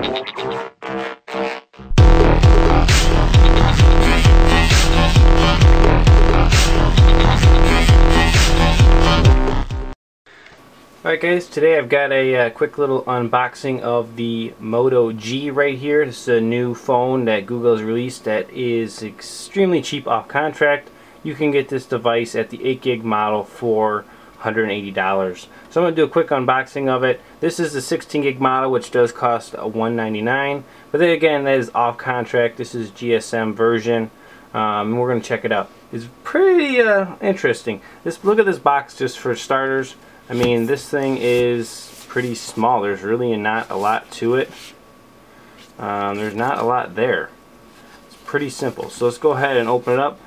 Alright guys, today I've got a quick little unboxing of the Moto G right here. This is a new phone that Google has released that is extremely cheap off contract. You can get this device at the 8 gig model for $180. So I'm going to do a quick unboxing of it. This is the 16 gig model, which does cost $199, but then again, that is off contract. This is GSM version, and we're going to check it out. It's pretty interesting. Look at this box just for starters. I mean, this thing is pretty small. There's really not a lot to it. There's not a lot there. It's pretty simple. So let's go ahead and open it up.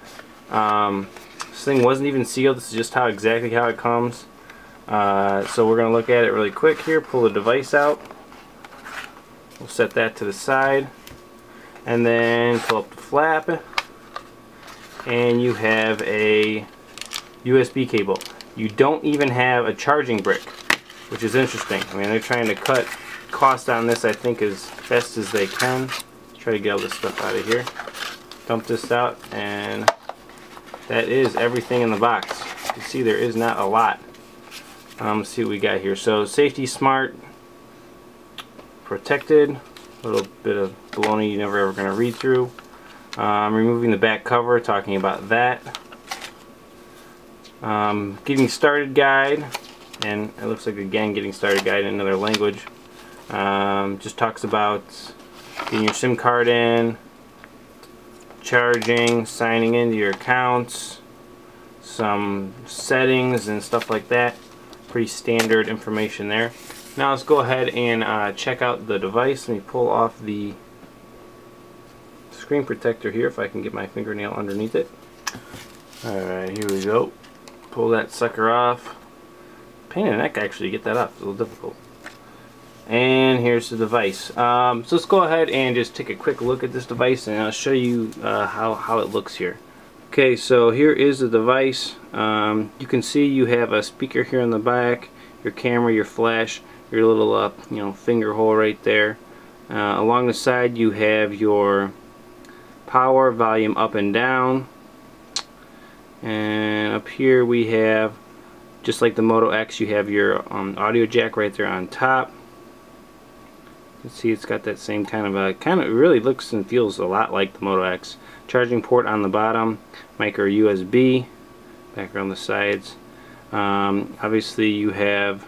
This thing wasn't even sealed. This is just exactly how it comes. So we're going to look at it really quick here. Pull the device out. We'll set that to the side. And then pull up the flap. And you have a USB cable. You don't even have a charging brick, which is interesting. I mean, they're trying to cut cost on this, I think, as best as they can. Try to get all this stuff out of here. Dump this out, and that is everything in the box. You can see there is not a lot. Let's see what we got here. So, safety smart, protected, a little bit of baloney you're never ever going to read through. Removing the back cover, talking about that. Getting started guide, and it looks like again getting started guide in another language. Just talks about getting your SIM card in, charging, signing into your accounts, some settings and stuff like that. Pretty standard information there. Now let's go ahead and check out the device. Let me pull off the screen protector here if I can get my fingernail underneath it. Alright, here we go. Pull that sucker off. Pain in the neck actually to get that off. It's a little difficult. And here's the device. So let's go ahead and just take a quick look at this device, and I'll show you how it looks here. Okay, so here is the device. You can see you have a speaker here in the back, your camera, your flash, your little finger hole right there. Along the side you have your power, volume up and down. And up here we have, just like the Moto X, you have your audio jack right there on top. You can see it's got that same kind of really looks and feels a lot like the Moto X. Charging port on the bottom, micro USB back around the sides. Obviously you have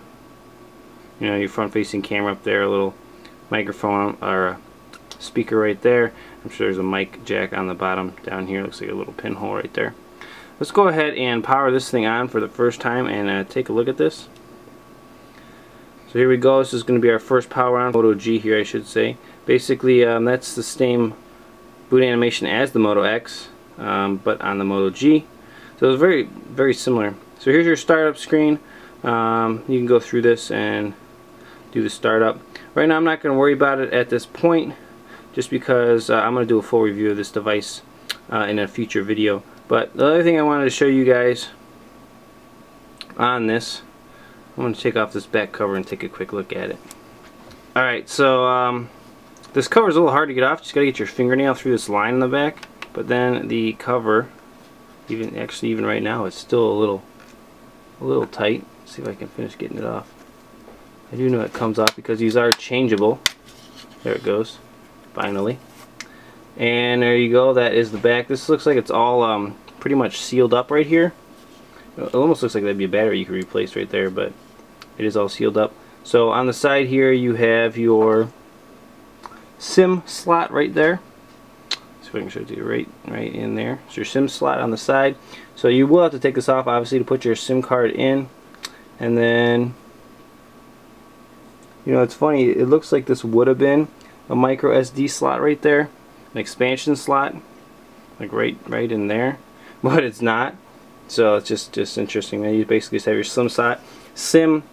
your front facing camera up there, a little microphone or a speaker right there. I'm sure there's a mic jack on the bottom down here. Looks like a little pinhole right there. Let's go ahead and power this thing on for the first time and take a look at this. So here we go. This is going to be our first power on. Moto G here, I should say. Basically, that's the same boot animation as the Moto X, but on the Moto G. So it's very, very similar. So here's your startup screen. You can go through this and do the startup. Right now I'm not going to worry about it at this point, just because I'm going to do a full review of this device in a future video. But the other thing I wanted to show you guys on this, I'm going to take off this back cover and take a quick look at it. Alright, so this cover is a little hard to get off. Just got to get your fingernail through this line in the back. But then the cover, even right now, it's still a little tight. Let's see if I can finish getting it off. I do know it comes off because these are changeable. There it goes, finally. And there you go, that is the back. This looks like it's all pretty much sealed up right here. It almost looks like that'd be a battery you could replace right there, but it is all sealed up. So on the side here you have your SIM slot right there. So if I can show it to you right in there. It's your SIM slot on the side. So you will have to take this off obviously to put your SIM card in. And then, it's funny, it looks like this would have been a micro SD slot right there. An expansion slot, like right in there, but it's not. So it's just interesting. Now you basically just have your SIM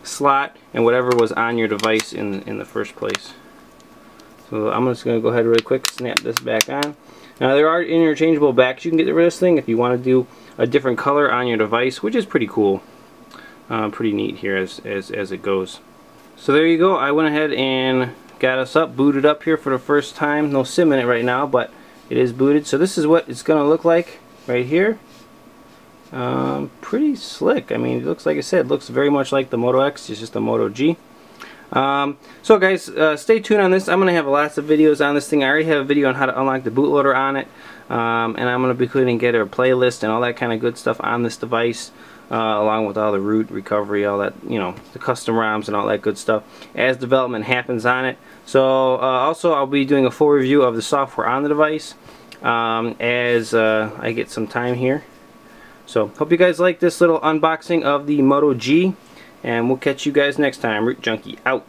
slot, and whatever was on your device in the first place. So I'm just going to go ahead really quick, snap this back on. Now there are interchangeable backs you can get rid of this thing if you want to do a different color on your device, which is pretty cool, pretty neat here as it goes. So there you go. I went ahead and got us up, booted up here for the first time. No SIM in it right now, but it is booted. So this is what it's going to look like right here. Pretty slick. I mean, it looks, like I said, it looks very much like the Moto X. It's just a Moto G. So guys, stay tuned on this. I'm going to have lots of videos on this thing. I already have a video on how to unlock the bootloader on it, and I'm going to be putting together a playlist and all that kind of good stuff on this device, along with all the root recovery, all that, you know, the custom ROMs and all that good stuff as development happens on it. So also I'll be doing a full review of the software on the device as I get some time here. So hope you guys like this little unboxing of the Moto G, and we'll catch you guys next time. Root Junkie out.